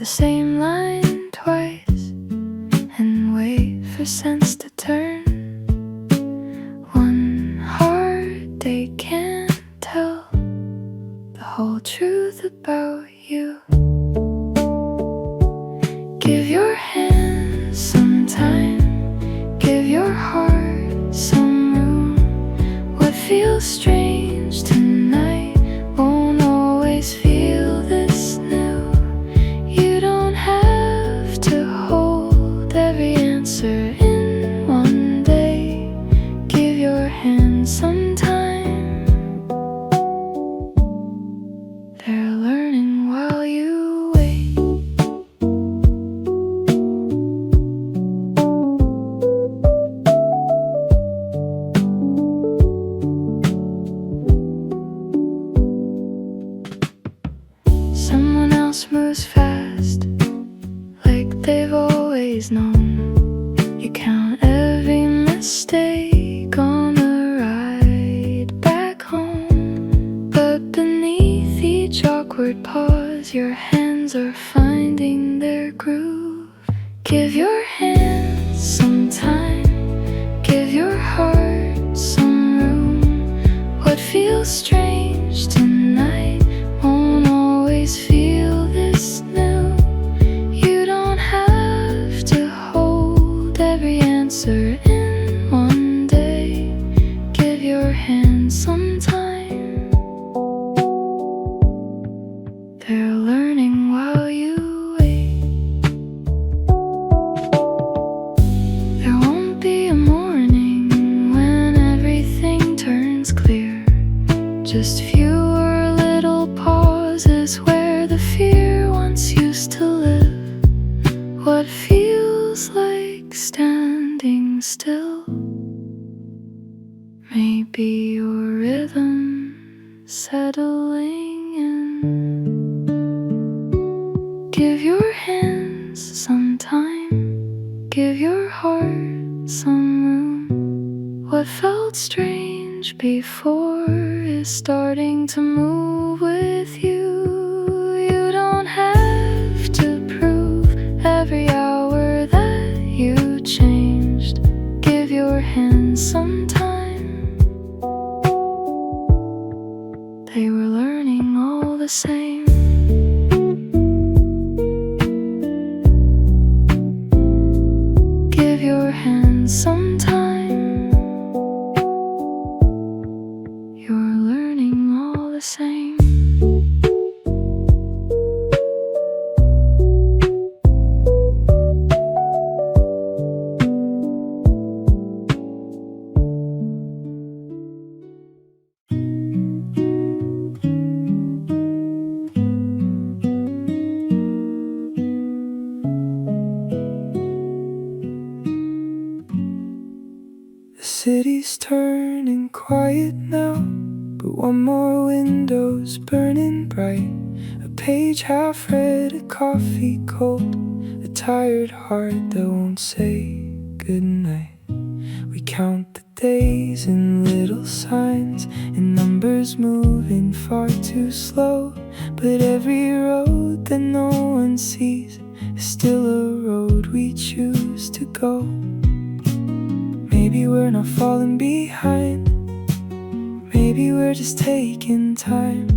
same line twice and wait for sense to turn. One hard day can't tell the whole truth about you. Give your hands some time, give your heart some room. What feels strange tonight won't always feel this new. You don't have to hold every answer in one day. Give your hands some time. They're learning while you wait. Someone else moves fast, like they've always known. You count every mistake on the ride back home. But beneath each awkward pause, your hands are finding their groove. Give your hands some time, give your heart some room. What feels strange tonight won't always feel this new. You don't have to hold every answer in one day. Give your hands some time. They're learning while you wait. There won't be a morning when everything turns clear. Just fewer little pauses where the fear once used to live. What feels like standing still may be your rhythm settling in. Give your hands some time, give your heart some room. What felt strange before is starting to move with you. You don't have to prove every hour that you changed. Give your hands some time. They were learning all the same. Give your hands some time. You're learning all the same. The city's turning quiet now, but one more window's burning bright. A page half read, a coffee cold, a tired heart that won't say goodnight. We count the days in little signs, and numbers moving far too slow. But every road that no one sees is still a road we choose to go. Maybe we're not falling behind, maybe we're just taking time.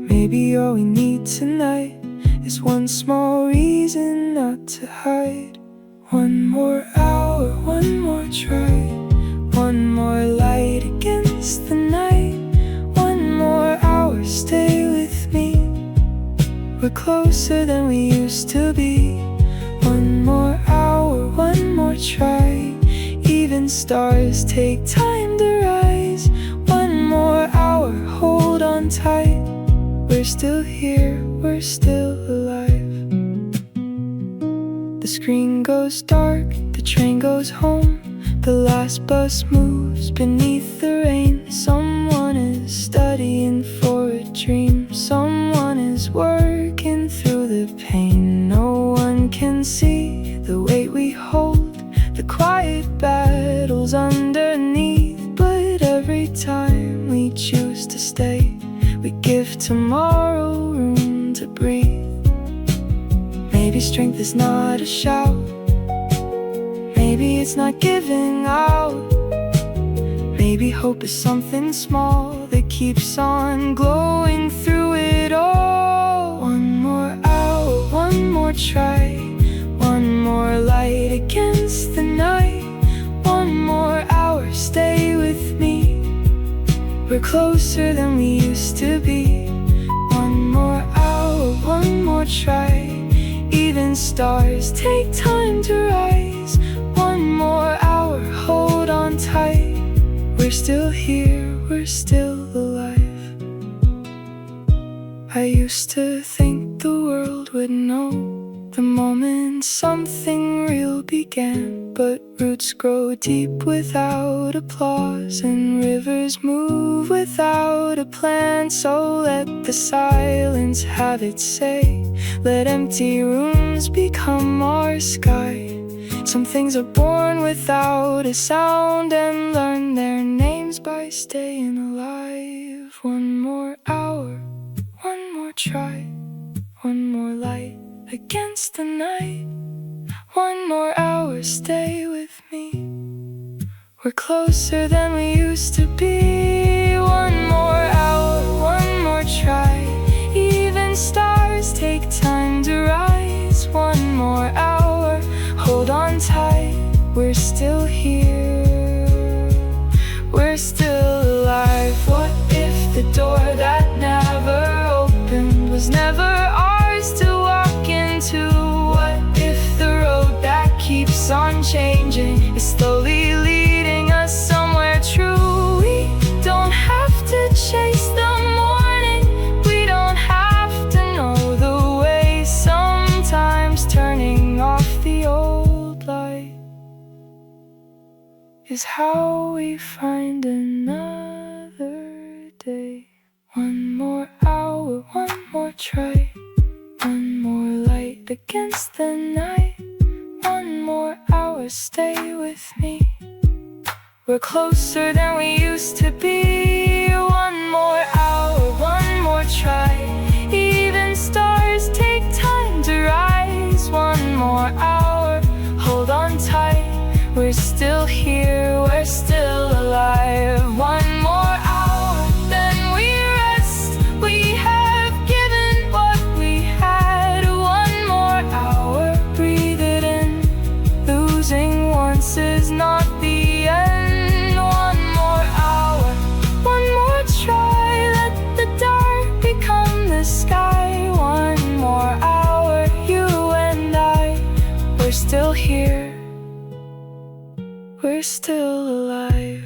Maybe all we need tonight is one small reason not to hide. One more hour, one more try, one more light against the night. One more hour, stay with me. We're closer than we used to be. One more hour, one more try. Even stars take time to rise. One more hour, hold on tight. We're still here, we're still alive. The screen goes dark, the train goes home. The last bus moves beneath the rain. Someone is studying for a dream. Someone is working through the pain. No one can see the weight we hold, the quiet battles underneath. But every time we choose to stay, we give tomorrow room to breathe. Maybe strength is not a shout. Maybe it's not giving out. Maybe hope is something small that keeps on glowing through it all. One more hour, one more try, one more light against the night. One more hour, stay with me. We're closer than we used to be. One more hour, one more try. Even stars take time to rise. One more hour, hold on tight. We're still here, we're still alive. I used to think the world would know the moment something real began. But roots grow deep without applause, and rivers move without a plan. So let the silence have its say. Let empty rooms become our sky. Some things are born without a sound and learn their names by staying alive. One more hour, one more try, one more light against the night. One more hour, stay with me. We're closer than we used to be. One more hour, one more try. Even stars take time to rise. One more hour, hold on tight. We're still here, we're still alive. What if the door that never opened was never ours to walk into? What if the road that keeps on changing is slowly leading us somewhere true? We don't have to chase the morning, we don't have to know the way. Sometimes turning off the old light is how we find another day. One more hour, one more try, one more light against the night. One more hour, stay with me. We're closer than we used to be. One more hour, one more try. Even stars take time to rise. One more hour, hold on tight. We're still here, we're still alive. One more hour, then we rest. We have given what we had. One more hour, breathe it in. Losing once is not the end. One more hour, one more try. Let the dark become the sky. One more hour, you and I, we're still here, we're still alive.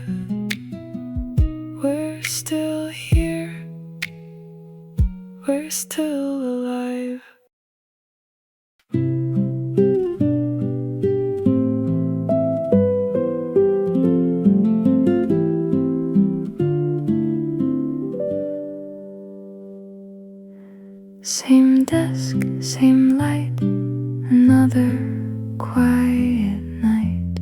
We're still here, we're still alive. Same desk, same light, another quiet night.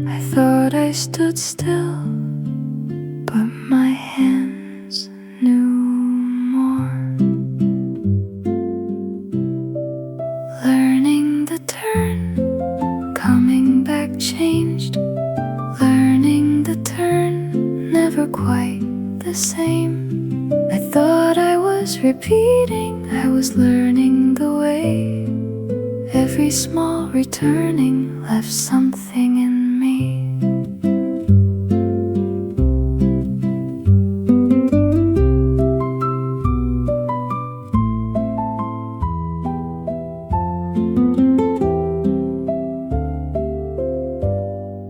I thought I stood still, but my hands knew more. Learning the turn, coming back changed. Learning the turn, never quite the same. I thought I was repeating, I was learning the way. Every small returning left something in me.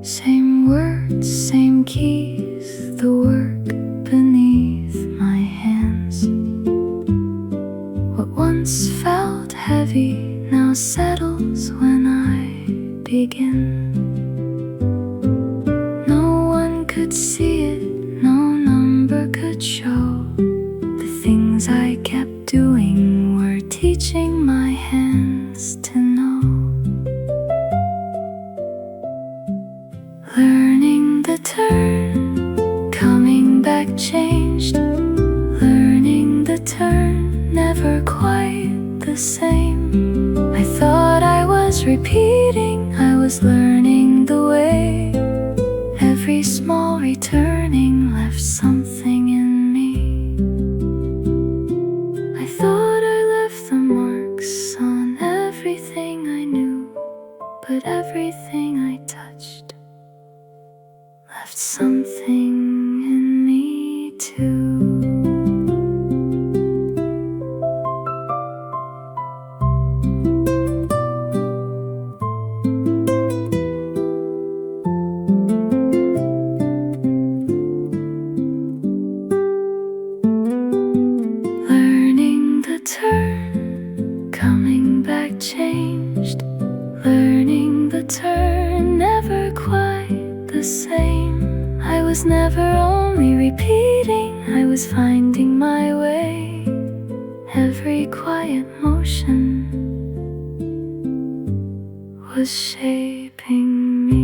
Same words, same keys, the work beneath my hands. What once felt heavy now settles when I begin. No one could see it, no number could show. The things I kept doing were teaching my hands to know. Learning the turn, coming back change. turning left something in me. I thought I left the marks on everything I knew, but everything I touched left something in me too. Learning the turn, coming back changed. Learning the turn, never quite the same. I was never only repeating, I was finding my way. Every quiet motion was shaping me.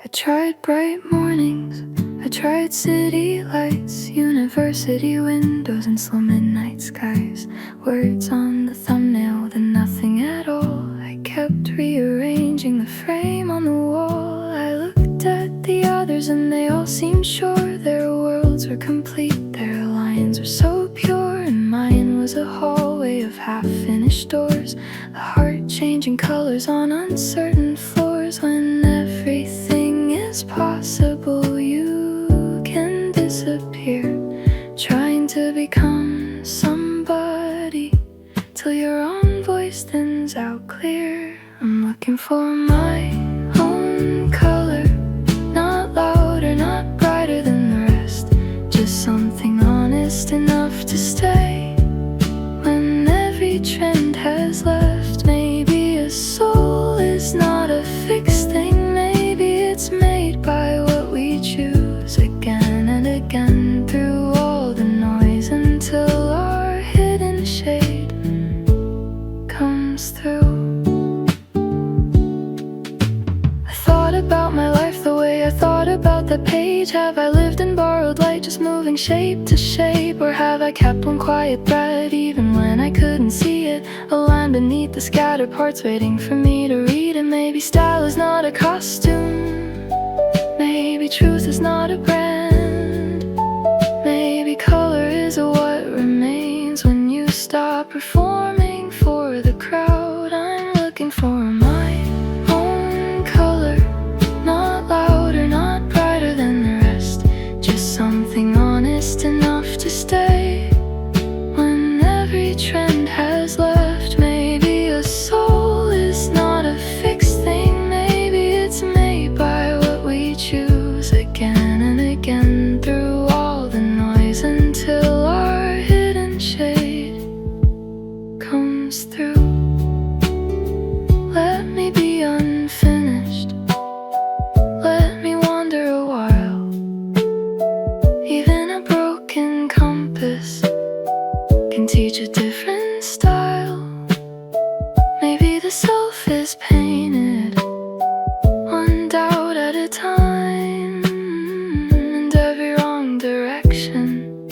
I tried bright mornings, I tried city lights, university windows and slow midnight skies. Words on the thumbnail, then nothing at all. I kept rearranging the frame on the wall. I looked at the others and they all seemed sure their worlds were complete. Their lines were so pure and mine was a hallway of half-finished doors. The heart changing colors on uncertain floors. When everything is possible, you can disappear, trying to become somebody till your own voice thins out clear. I'm looking for my own color, not louder, not brighter than the rest, just something honest enough to stay when every trend has left. Maybe a soul is not a fixed thing, maybe it's made by what we choose again and again through all the noise until our hidden shade comes through. I thought about my life the way I thought about the page. Have I lived in borrowed light, just moving shape to shape? Or have I kept one quiet thread even when I couldn't see it? A line beneath the scattered parts waiting for me to read it. Maybe style is not a costume, maybe truth is not a brand, maybe color is what remains when you stop performing for the crowd. I'm looking for my own color, not louder, not brighter than the rest, just something honest enough to stay when every trend has left. Maybe a soul is not a fixed thing, maybe it's made by what we choose again and again through all the noise until our hidden shade comes through. Let me be unfinished, let me wander a while. Even a broken compass can teach a different style. Maybe the self is painted one doubt at a time, and every wrong direction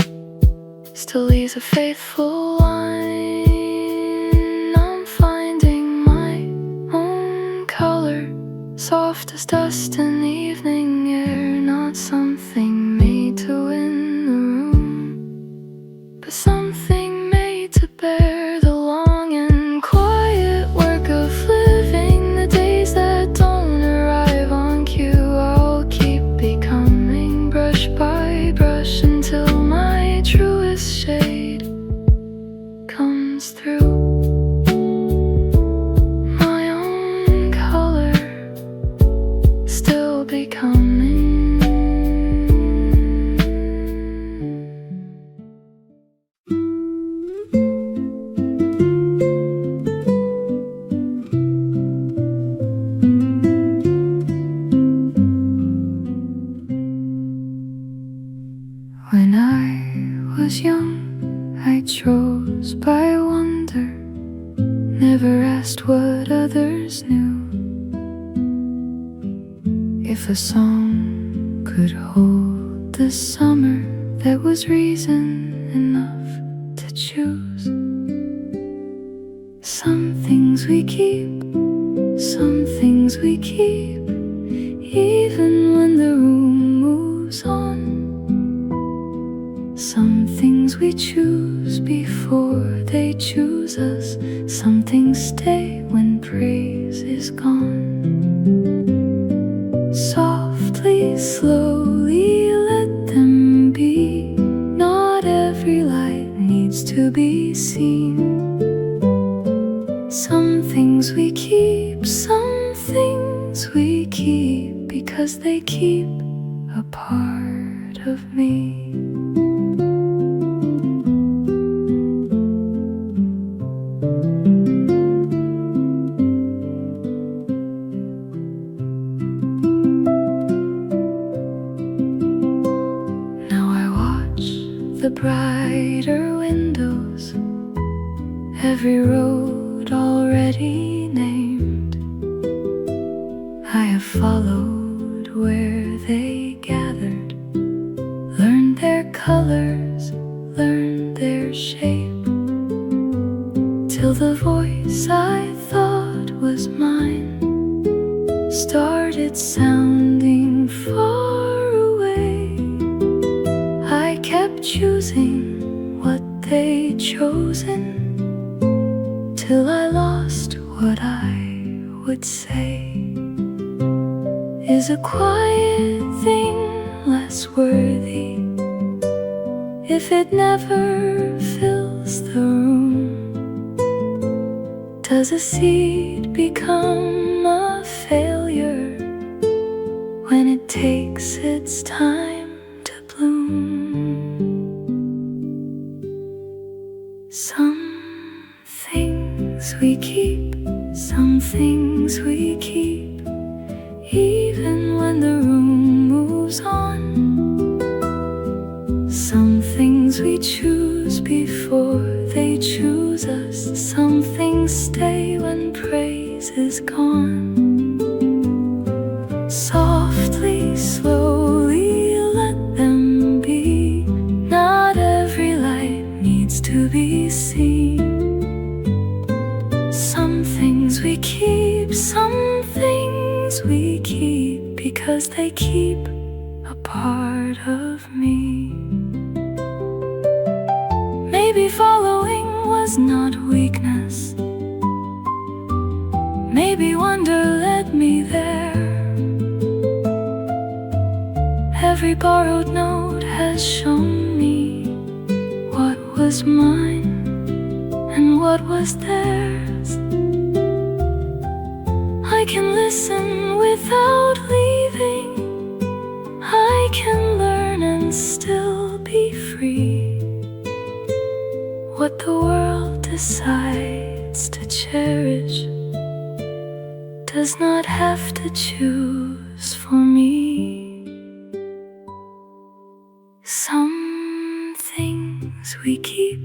still leaves a faithful line. I'm finding my own color, soft as dust in the evening air, not something made to win the room, but something made to bear the long and quiet work of living. The days that don't arrive on cue, I'll keep becoming brush by brush until my truest shade comes through. My own color, still When I was young, I chose by wonder, never asked what others knew. If a song could hold the summer, that was reason enough to choose. Some things we keep, some things we keep, even when the room moves on. Some things we choose before they choose us. Some things stay when praise is gone. Softly, slowly let them be. Not every light needs to be seen. Some things we keep, some things we keep, because they keep a part of me. The brighter windows, every road already named. I have followed where they gathered, learned their colors, learned their shape, till the voice I thought was mine started sounding far away. I kept choosing what they'd chosen, till I lost what I would say. Is a quiet thing less worthy if it never fills the room? Does a seed become a failure when it takes its time to bloom? Some things we keep, some things we keep, even when the room moves on. Some things we choose before they choose us. Some things stay when praise is gone. Softly, slowly let them be. Not every light needs to be seen. Some things we keep, some things we keep, because they keep a part of me. Maybe following was not weakness. Maybe wonder led me there. Every borrowed note has shown me what was mine and what was theirs. I can listen without leaving. I can learn and still be free. What the world decides to cherish does not have to choose for me. Some things we keep,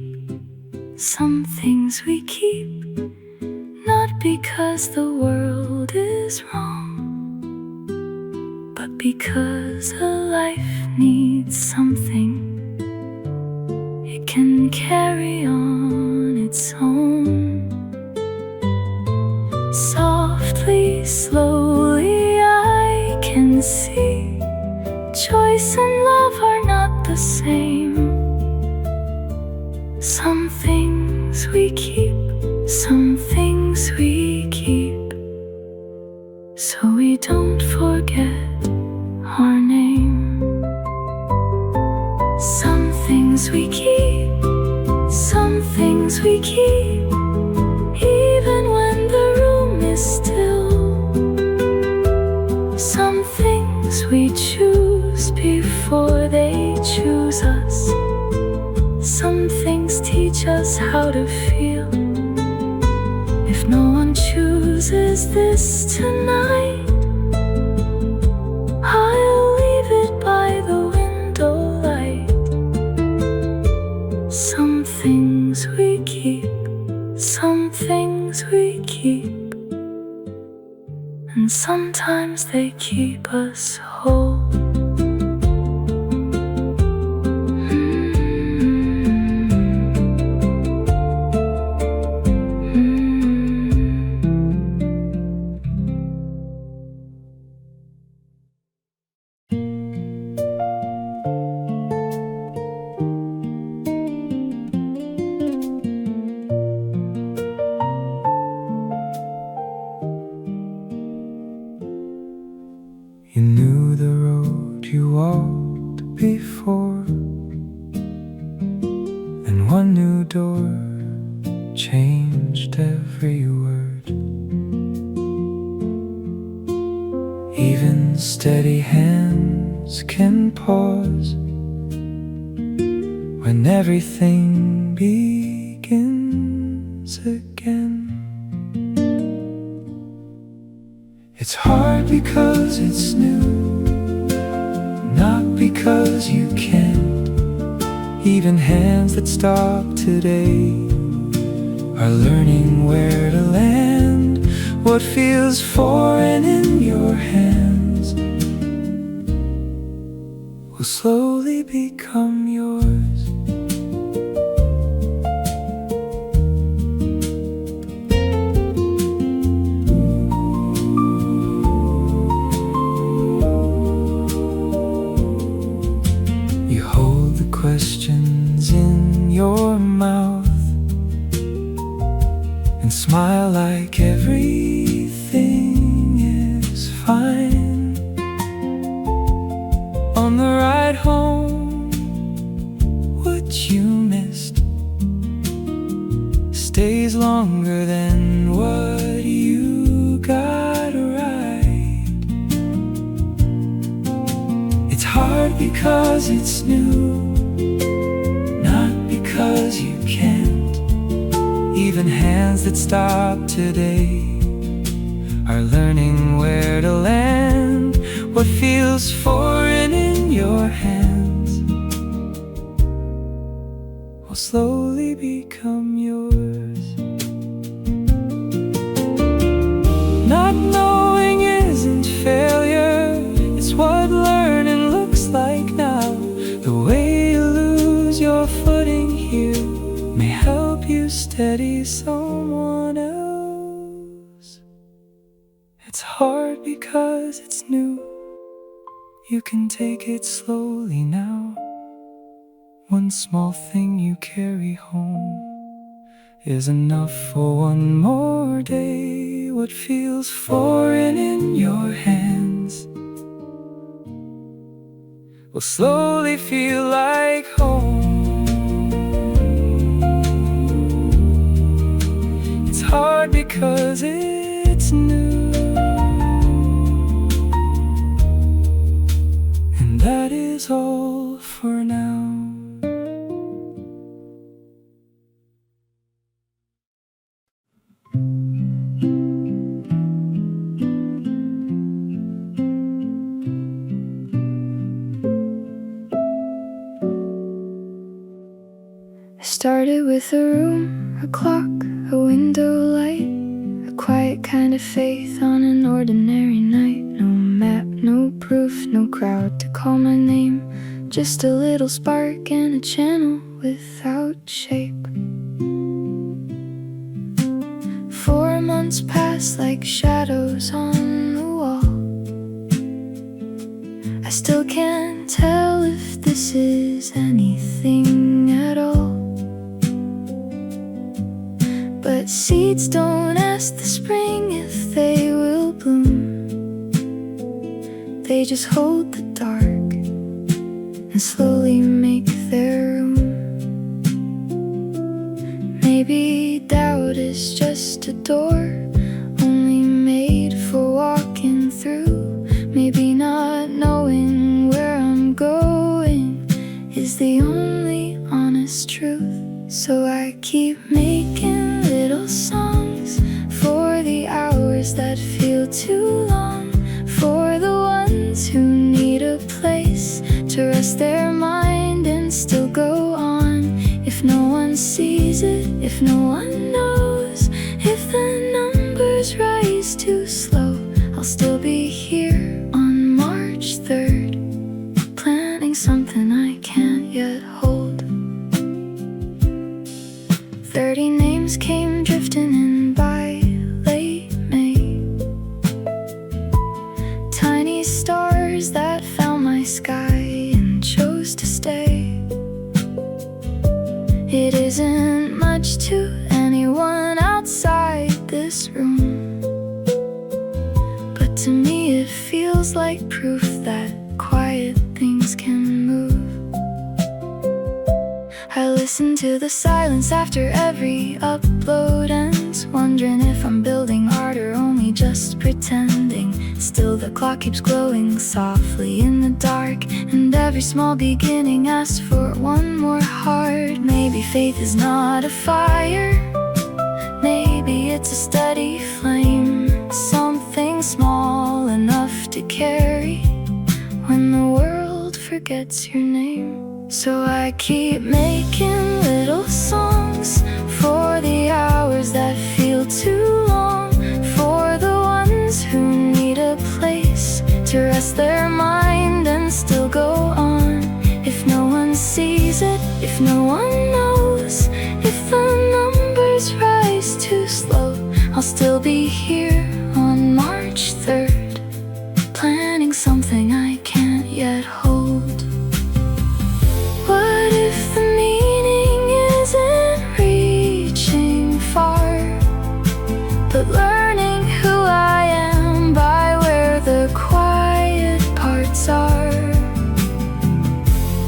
some things we keep, not because the world is wrong, but because a life needs something it can carry on its own. Softly, slowly I can see choice and love are not the same. Some things we keep, some things we keep, so we don't forget our name. Some things we keep, some things we keep, even when the room is still. Some things we choose before they choose us. Some things teach us how to feel. If no one chooses this tonight, I'll leave it by the window light. and sometimes they keep us whole. You knew the road you walked before, and one new door changed every word. Even steady hands can pause when everything begins again. It's hard because it's new, not because you can't. Even hands that stop today are learning where to land. What feels foreign in your hands will slowly become yours. Questions in your mouth and smile like everything is fine. On the ride home, what you missed stays longer than what you got right. It's hard because it's new, because you can't. Even hands that stop today are learning where to land. What feels foreign in your hands will slowly become yours. Not knowing isn't failure, it's what learning looks like now. The way you lose your footing here may help you steady someone else. It's hard because it's new, you can take it slowly now. One small thing you carry home is enough for one more day. What feels foreign in your hands will slowly feel like home. It's hard because it's new, and that is all for now. I started with a room, a clock, a window light, a quiet kind of faith on an ordinary night. No map, no proof, no crowd to call my name, just a little spark and a channel without shape. 4 months passed like shadows on the wall. I still can't tell if this is anything at all. But seeds don't ask the spring if they will bloom. They just hold the dark and slowly make their room. Maybe doubt is just a door, only made for walking through. Maybe not knowing where I'm going is the only honest truth. So I keep making little songs for the hours that feel too long, for the ones who need a place to rest their mind and still go on. If no one sees it, if no one knows, if the numbers rise too slow, I'll stay It isn't much to anyone outside this room, but to me it feels like proof that quiet things can move. I listen to the silence after every upload ends, wondering if I'm building art or only just pretending. Still the clock keeps glowing softly in the dark, and every small beginning asks for one more heart. Maybe faith is not a fire, maybe it's a steady flame, something small enough to carry when the world forgets your name. So I keep making little songs for the hours that feel too long, for the ones who need a place to rest their mind and still go on. If no one sees it, if no one knows, if the numbers rise too slow, I'll still be here on March 3rd, planning something I can't yet hold. What if the meaning isn't reaching far, but learning who I am by where the quiet parts are?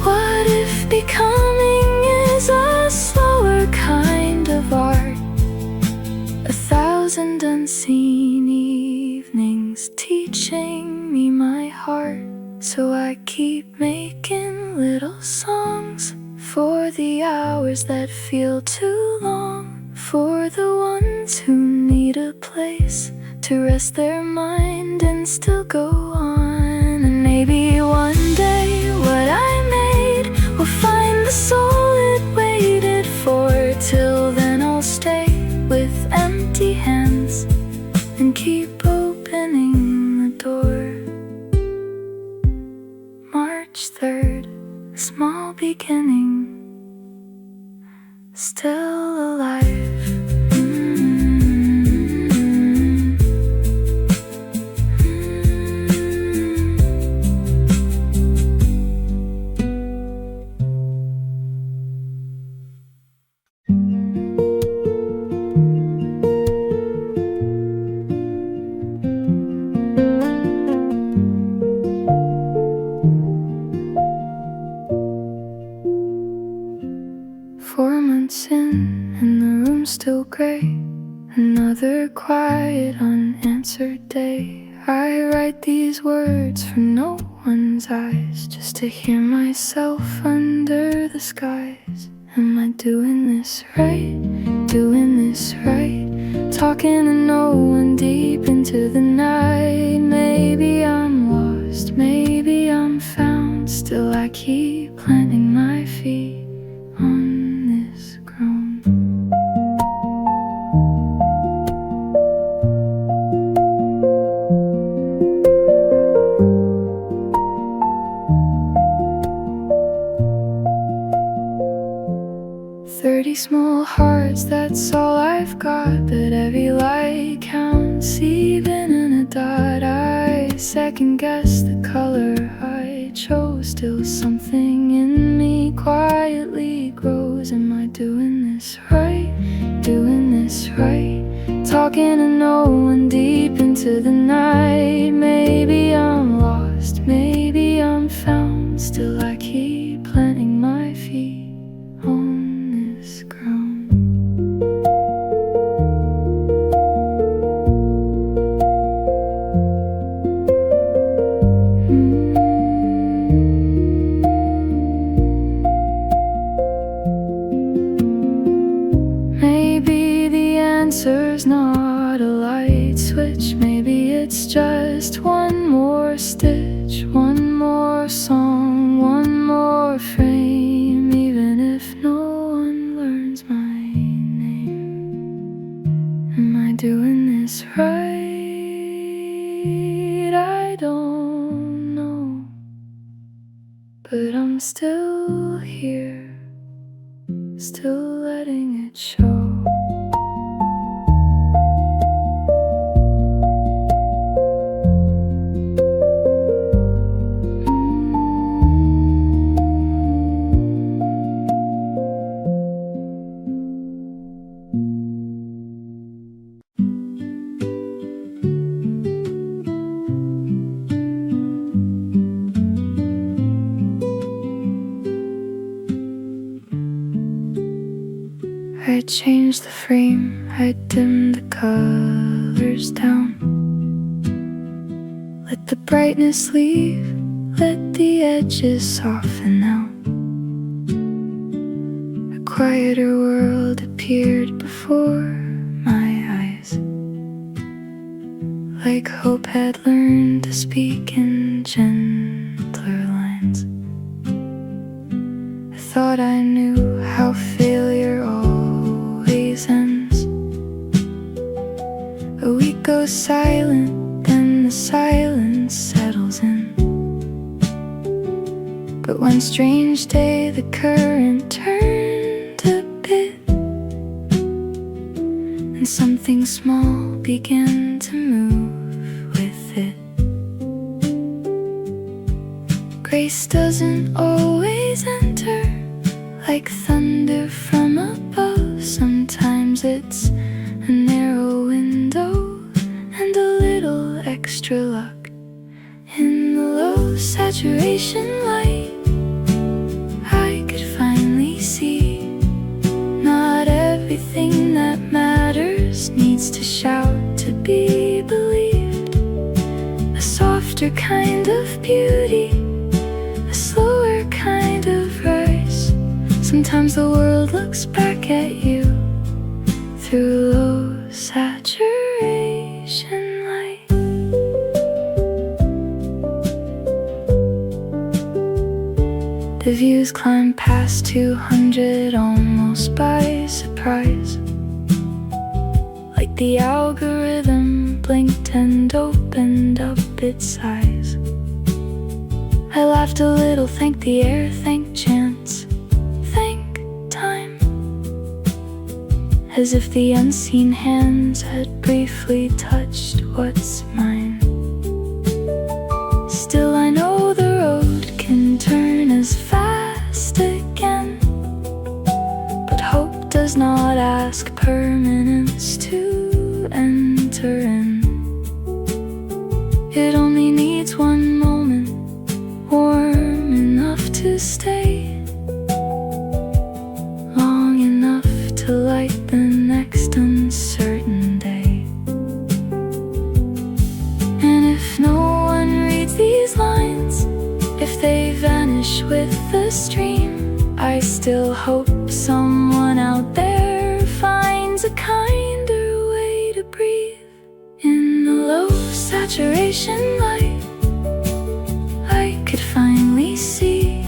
What if becoming is a slower kind of art? 1,000 unseen evenings teaching me my heart. So I keep making little songs for the hours that feel too long, for the ones who need a place to rest their mind and still go on. And maybe one day what I made will find the soul it waited for. Till then I'll stay with empty hands and keep opening the door. March 3rd, small beginning, still alive. And the room's still gray, another quiet unanswered day. I write these words for no one's eyes, just to hear myself under the skies. Am I doing this right? Doing this right? Talking to no one deep into the night. Maybe I'm lost, maybe I'm found. Still I keep planting my feet on this ground. Small hearts, that's all I've got, but every light counts, even in a dot. I second guess the color I chose, still something in me quietly grows. Am I doing this right? Doing this right? Talking to no one deep into the night. Maybe I'm lost, maybe I'm found. Still I keep planting my feet on this ground. Maybe the answer's not a light switch. Maybe it's just one more stitch, one more song, one more frame. Even if no one learns my name, am I doing this right? I don't know, but I'm still here, still letting it show. I'd change the frame, I'd dim the colors down. Let the brightness leave, let the edges soften out. A quieter world appeared before my eyes, like hope had learned to speak in gentler lines. I thought I knew how failure always ends. A week goes silent, then the silence settles in. But one strange day the current turned a bit, and something small began to move with it. Grace doesn't always enter like thunder from above. Sometimes it's a narrow window and a little extra luck. In the low saturation light, I could finally see not everything that matters needs to shout to be believed. A softer kind of beauty, a slower kind of rise. Sometimes the world looks back at you through low saturation light. The views climb past 200 almost by surprise, like the algorithm blinked and opened up its eyes. I laughed a little, thanked the air, thanked chance, thank time, as if the unseen hands had briefly touched what's mine. Still I know the road can turn as fast again, but hope does not ask permanence to enter in. It only needs one moment, warm enough to stay, long enough to light the next uncertain day. And if no one reads these lines, if they vanish with the stream, I still hope someone out there finds a kinder way to breathe. In the low saturation light, I could finally see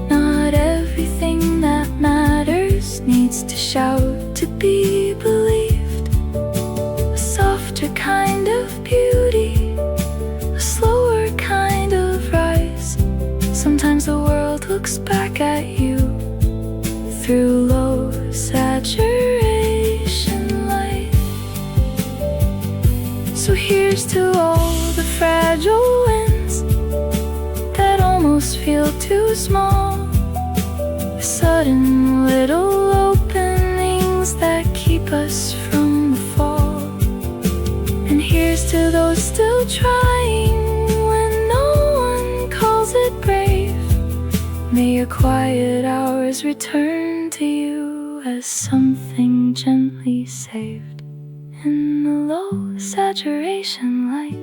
not everything that matters needs to shout to be believed. A softer kind of beauty, a slower kind of rise. Sometimes the world looks back at you through low saturation light. So here's to all the fragile winds that almost feel too small, the sudden little openings that keep us from the fall. And here's to those still trying when no one calls it brave. May your quiet hours return to you as something gently saved. In the low saturation light,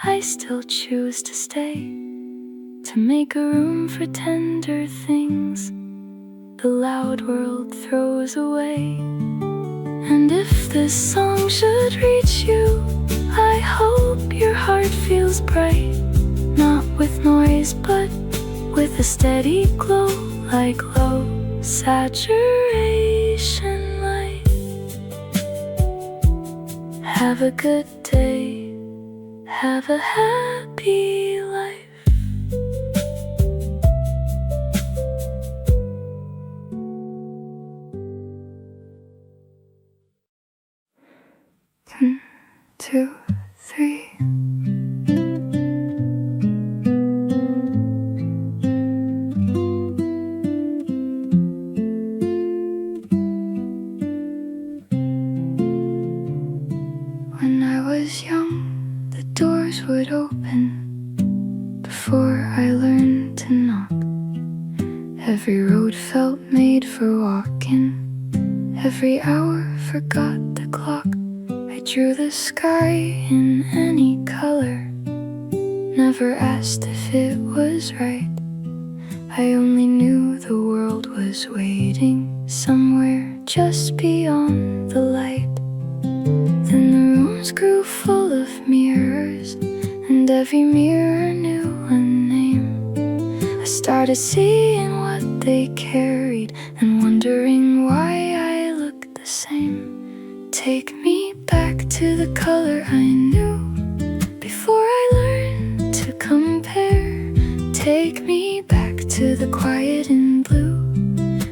I still choose to stay, to make a room for tender things the loud world throws away. And if this song should reach you, I hope your heart feels bright, not with noise but with a steady glow, like low saturation light. Have a good day, have a happy life. One, two, three. When I was young, the doors would open Every road felt made for walking. Every hour forgot the clock. I drew the sky in any color. Never asked if it was right. I only knew the world was waiting somewhere just beyond the light. Then the rooms grew full of mirrors, and every mirror knew a name. I started seeing what they carried and wondering why I looked the same. Take me back to the color I knew before I learned to compare. Take me back to the quiet in blue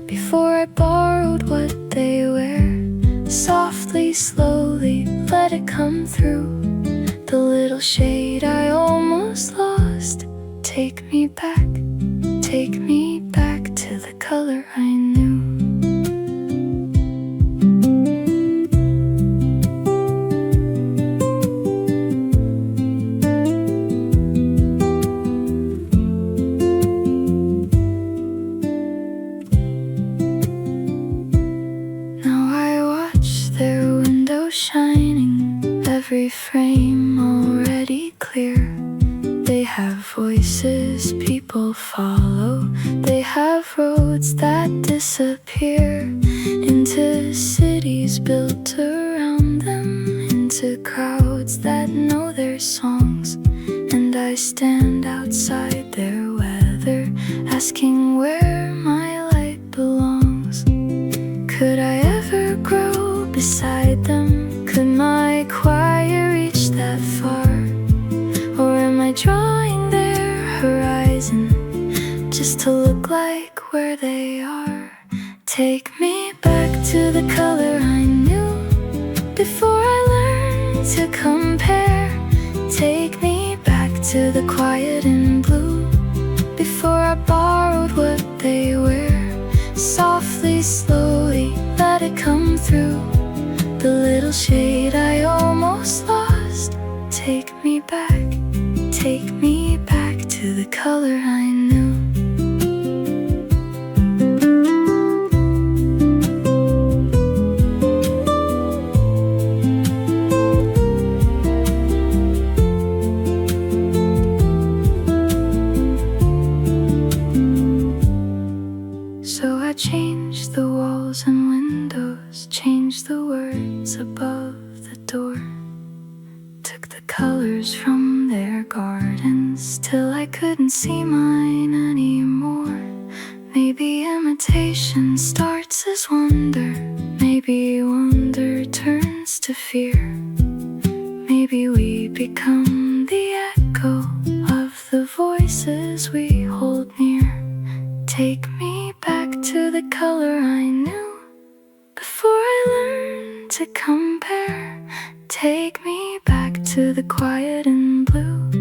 before I borrowed what they wear. Softly, slowly, let it come through. The little shade I almost lost. Take me back to the color I knew. Shining, every frame already clear. They have voices people follow. They have roads that disappear into cities built around them, into crowds that know their songs. And I stand outside their weather, asking where my light belongs. Could I ever grow beside them? Could my choir reach that far? Or am I drawing their horizon just to look like where they are? Take me back to the color I knew before I learned to compare. Take me back to the quiet in blue before I borrowed what they wear. Softly, slowly, let it come through. The little shade I almost lost. Take me back to the color I knew. So I changed the walls and windows, changed the words above the door, took the colors from their gardens till I couldn't see mine anymore. Maybe imitation starts as wonder, maybe wonder turns to fear. Maybe we become the echo of the voices we hold near. Take me back to the color I knew before I learned to compare. Take me back to the quiet and blue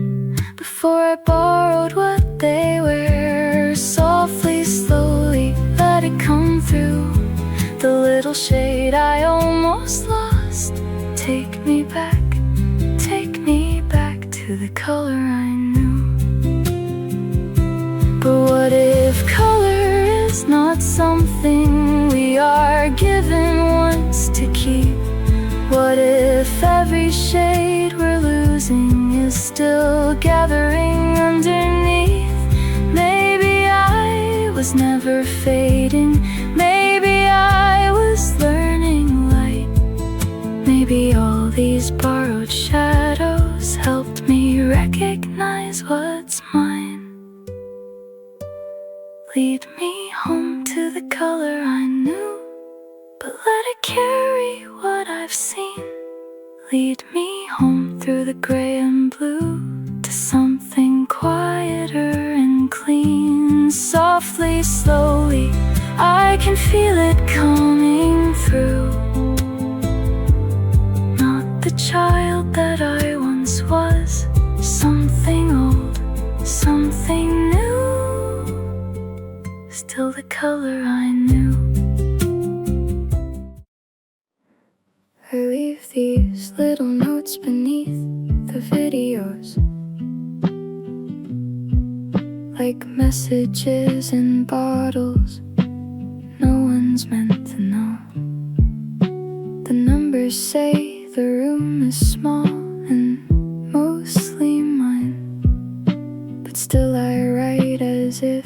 before I borrowed what they wear. Softly, slowly, let it come through. The little shade I almost lost. Take me back to the color I knew. But what if color is not something we are given once to keep? What if every shade we're losing is still gathering underneath? Maybe I was never fading. Maybe I was learning light. Maybe all these borrowed shadows helped me recognize what's mine. Lead me home to the color I knew, but let it carry what I've seen. Lead me home through the gray and blue to something quieter and clean. Softly, slowly, I can feel it coming through. Not the child that I once was, something old, something new. Still the color I knew. I leave these little notes beneath the videos, like messages messages in bottles no one's meant to know. The numbers say the room is small and mostly mine, but still I write as if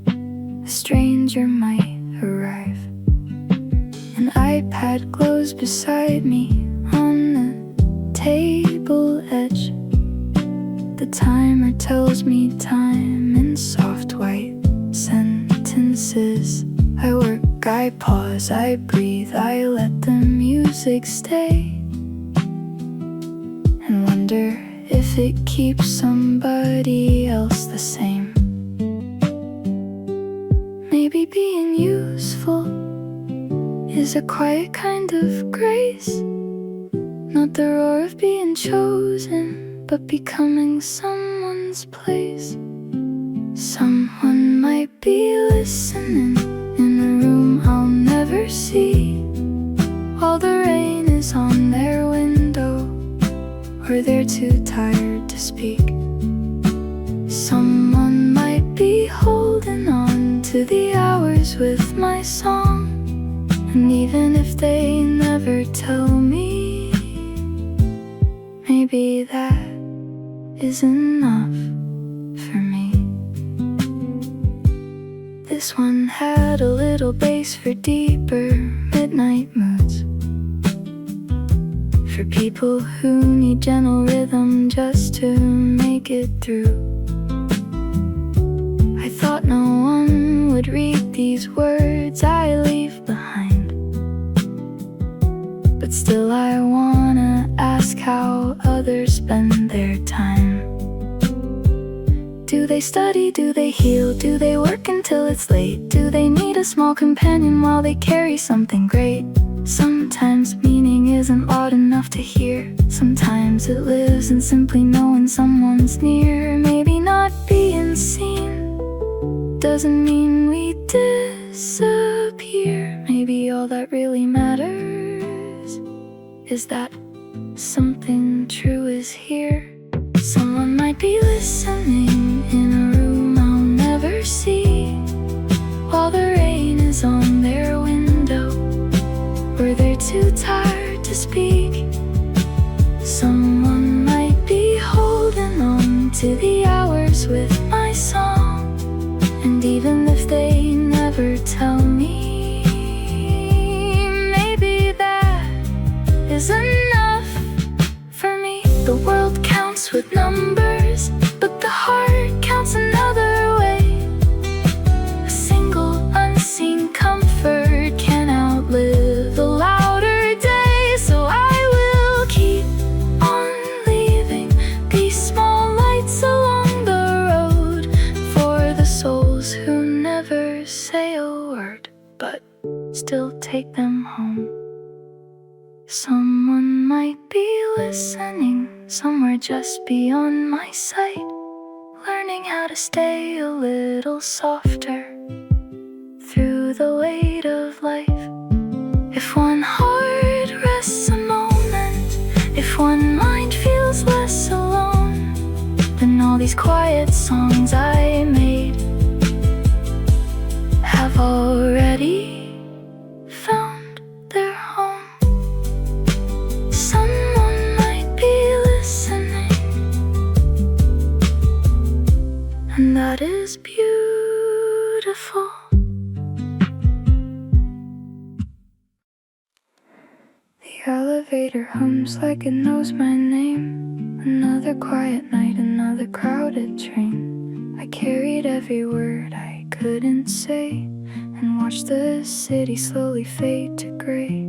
a stranger might arrive. An iPad glows beside me on the table edge. The timer tells me time in soft white sentences. I work, I pause, I breathe, I let the music stay, and wonder if it keeps somebody else the same. Maybe being useful is a quiet kind of grace, not the roar of being chosen, but becoming someone's place. Someone might be listening in a room I'll never see, while the rain is on their window, or they're too tired to speak. Someone might be holding on to the hours with my song, and even if they never tell me, maybe that is enough for me. This one had a little bass for deeper midnight moods, for people who need gentle rhythm just to make it through. I thought no one would read these words I leave behind, but still I wanna ask how others spend their time. Do they study? Do they heal? Do they work until it's late? Do they need a small companion while they carry something great? Sometimes meaning isn't loud enough to hear. Sometimes it lives in simply knowing someone's near. Maybe not being seen doesn't mean we disappear. Maybe all that really matters is that something true is here. Someone might be listening in a room I'll never see, while the rain is on their window, or they're too tired to speak. Someone might be holding on to the hours with my song, and even if they never tell me, maybe that is enough for me. The world counts with numbers, but the heart counts another way. A single unseen comfort can outlive a louder day, so I will keep on leaving these small lights along the road for the souls who never say a word, but still take them home. Someone might be listening somewhere just beyond my sight, learning how to stay a little softer through the weight of life. If one heart rests a moment, if one mind feels less alone, then all these quiet songs I made have already found their home. Someone might be listening, and that is beautiful. The elevator hums like it knows my name. Another quiet night, another crowded train. I carried every word I couldn't say, and watched the city slowly fade to gray.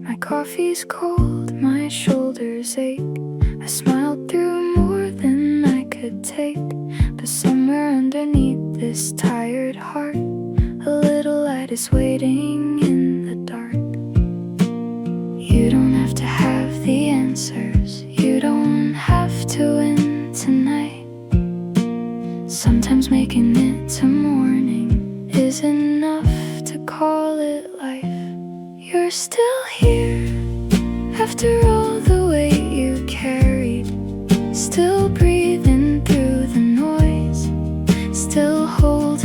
My coffee's cold, my shoulders ache. I smiled through more than I could take, but somewhere underneath this tired heart, a little light is waiting in the dark. You don't have to have the answers, you don't have to win tonight. Sometimes making it to morning is enough to call it life. You're still here after all the weight you carried, still breathing through the noise, still holding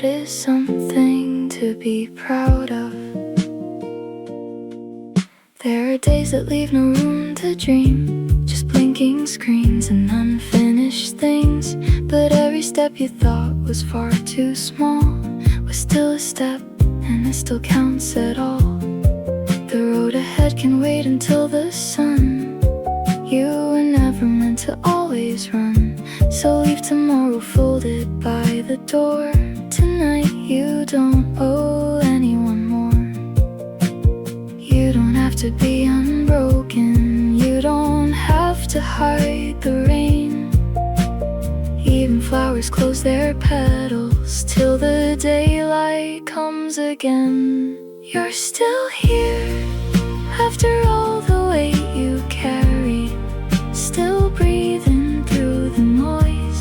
that is something to be proud of. There are days that leave no room to dream, just blinking screens and unfinished things. But every step you thought was far too small was still a step, and it still counts at all. The road ahead can wait until the sun. You were never meant to always run, so leave tomorrow folded by the door. Tonight you don't owe anyone more. You don't have to be unbroken, you don't have to hide the rain. Even flowers close their petals till the daylight comes again. You're still here after all the weight you carried, still breathing through the noise,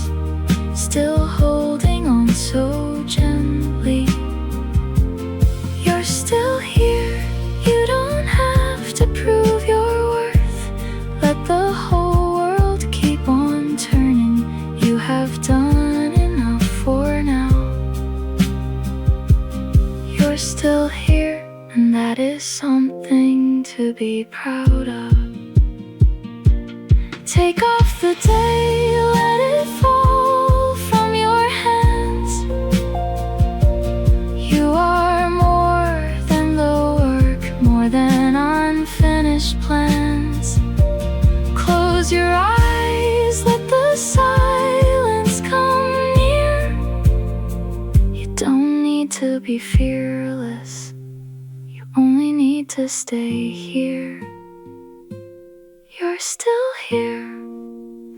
still holding on so gently. You're still here, you don't have to prove your worth. Let the whole world keep on turning. You have done enough for now. You're still here, and that is something to be proud of. Take off the day, let it fall from your hands. You are more than the work, more than unfinished plans. Close your eyes, let the silence come near. You don't need to be fearless, you only need to stay here. You're still here,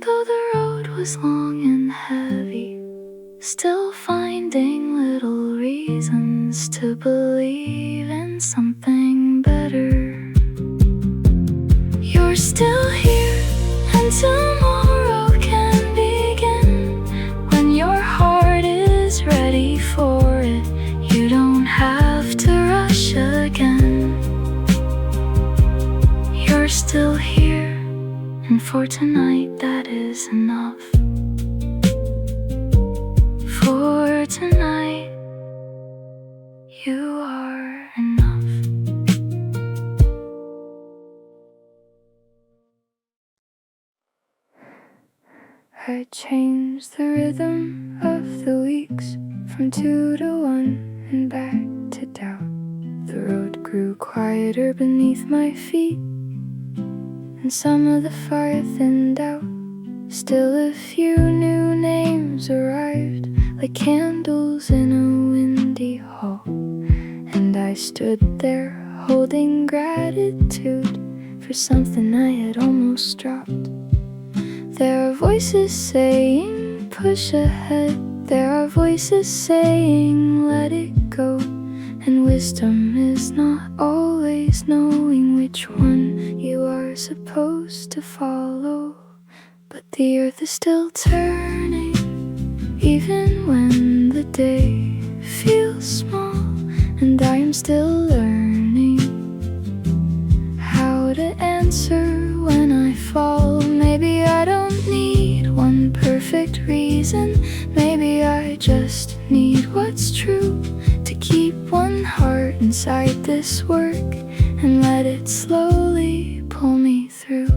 though the road was long and heavy, still finding little reasons to believe in something better. You're still here, and tomorrow can begin when your heart is ready for it. You don't have to rush again. You're still here, and for tonight that is enough. For tonight you are enough. I changed the rhythm of the weeks from 2 to 1 and back to doubt. The road grew quieter beneath my feet, and some of the fire thinned out. Still a few new names arrived, like candles in a windy hall. And I stood there holding gratitude for something I had almost dropped. There are voices saying push ahead, there are voices saying let it go. And wisdom is not always knowing which one you are supposed to follow. But the earth is still turning, even when the day feels small. And I am still learning how to answer when I fall. Maybe I don't need one perfect reason, maybe I just need what's true. To keep one heart inside this work and let it slowly pull me through.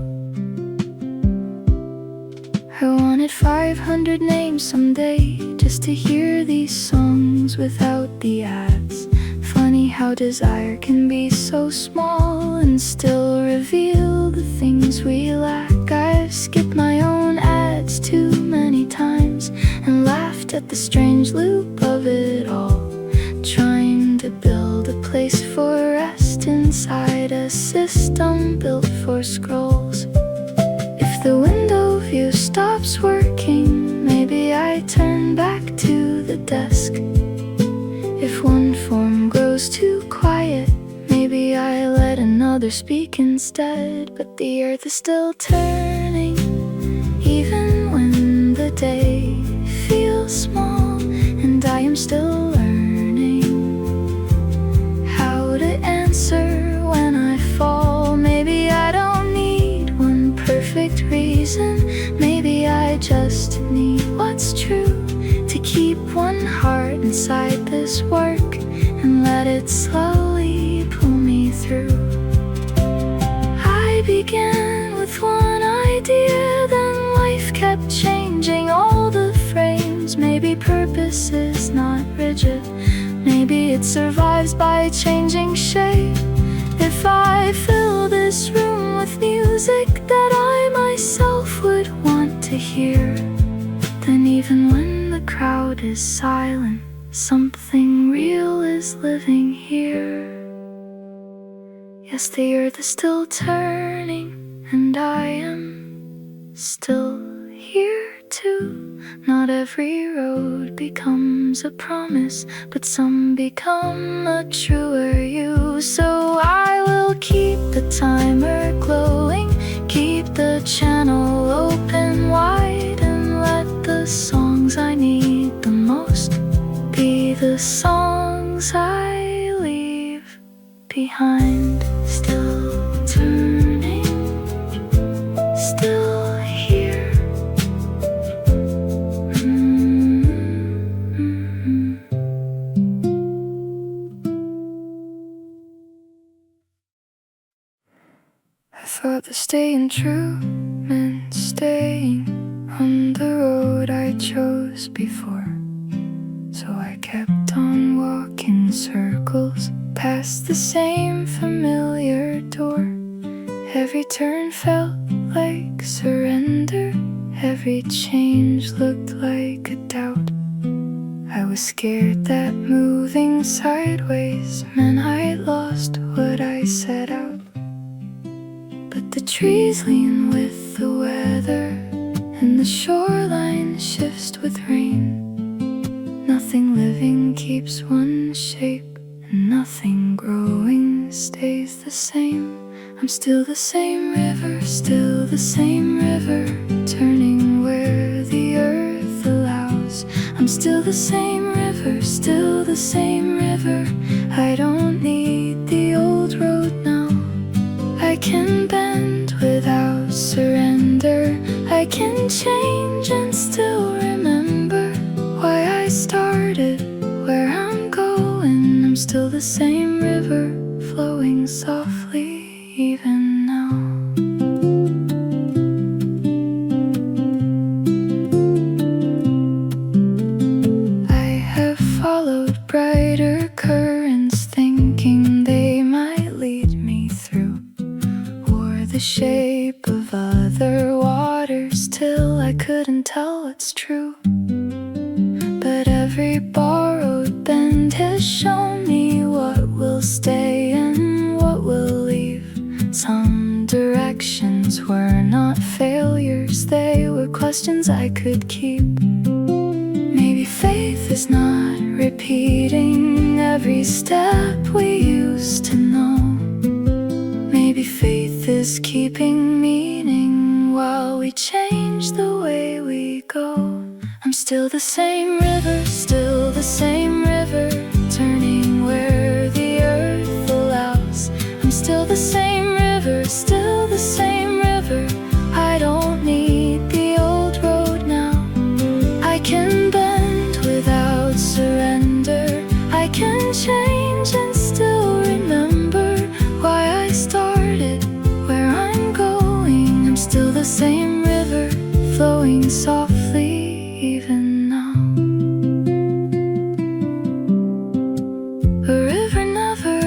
I wanted 500 names someday, just to hear these songs without the ads. Funny how desire can be so small and still reveal the things we lack. I've skipped my own ads too many times and laughed at the strange loop of it all. Trying to build a place for rest inside a system built for scrolls. If the window view stops working, maybe I turn back to the desk. If one form grows too quiet, maybe I let another speak instead. But the earth is still turning, even when the day feels small. And I am still learning how to answer when I fall. Maybe I don't need one perfect reason, maybe I just need what's true. To keep one heart inside this work and let it slowly pull me through. I began with one idea, then life kept changing all the frames. Maybe purpose is not rigid, maybe it survives by changing shape. If I fill this room with music that I myself would want to hear, then even when the crowd is silent, something real is living here. Yes, the earth is still turning, and I am still here too. Not every road becomes a promise, but some become a truer you. So I will keep the timer glowing, keep the channel open wide, and let the songs I need the most be the songs I leave behind. Still turning, still here. I thought that staying true meant staying on the road I chose before. So I kept on walking circles past the same familiar door. Every turn felt like surrender, every change looked like a doubt. I was scared that moving sideways meant I lost what I set out. But the trees lean with the weather, and the shoreline shifts with rain. Nothing living keeps one shape, and nothing growing stays the same. I'm still the same river, still the same river, turning where the earth allows. I'm still the same river, still the same river. I don't need the old road now. I can bend without surrender. I can change and still remember why I started, where I'm going. I'm still the same river, flowing softly even now. I have followed brighter currents, thinking they might lead me through, or the shape of other waters, till I couldn't tell what's true. But every borrowed bend has shown me what will stay and what will leave. Some directions were not failures, they were questions I could keep. Maybe faith is not repeating every step we used to know. Maybe faith is keeping meaning while we change the way we go. I'm still the same river, still the same river, turning where the earth allows. I'm still the same river, still the same river. I don't need the old road now. I can bend without surrender. I can change and still remember why I started, where I'm going. I'm still the same river, flowing softly even now. A river never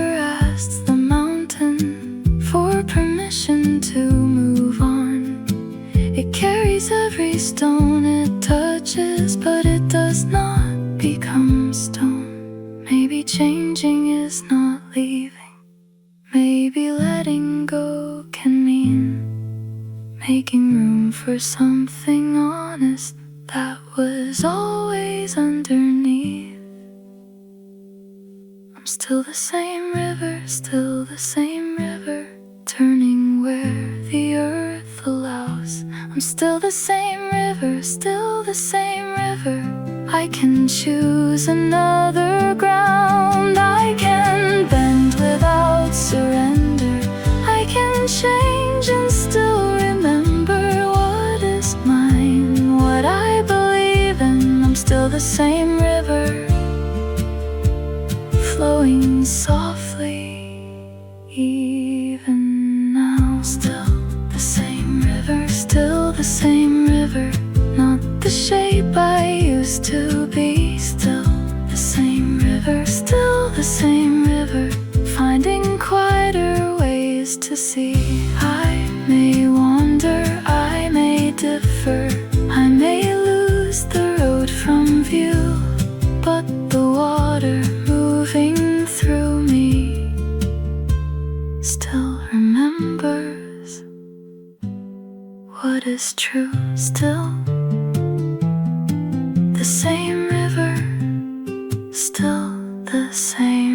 asks the mountain for permission to move on. It carries every stone it touches, but it does not become stone. Maybe changing is not leaving. Maybe letting go can mean making room for something honest that was always underneath. I'm still the same river, still the same river, turning where the earth allows. I'm still the same river, still the same river. I can choose another ground. I can bend without surrender. I can change and still remember what is mine, what I believe in. I'm still the same river, flowing softly. Even now, still the same river, still the same river. Not the shape I used to be. Still the same river, still the same river. Finding quieter ways to see. I may wander, I may differ, I may lose the road from view, but the water moving through me still remembers what is true. Still the same river, still the same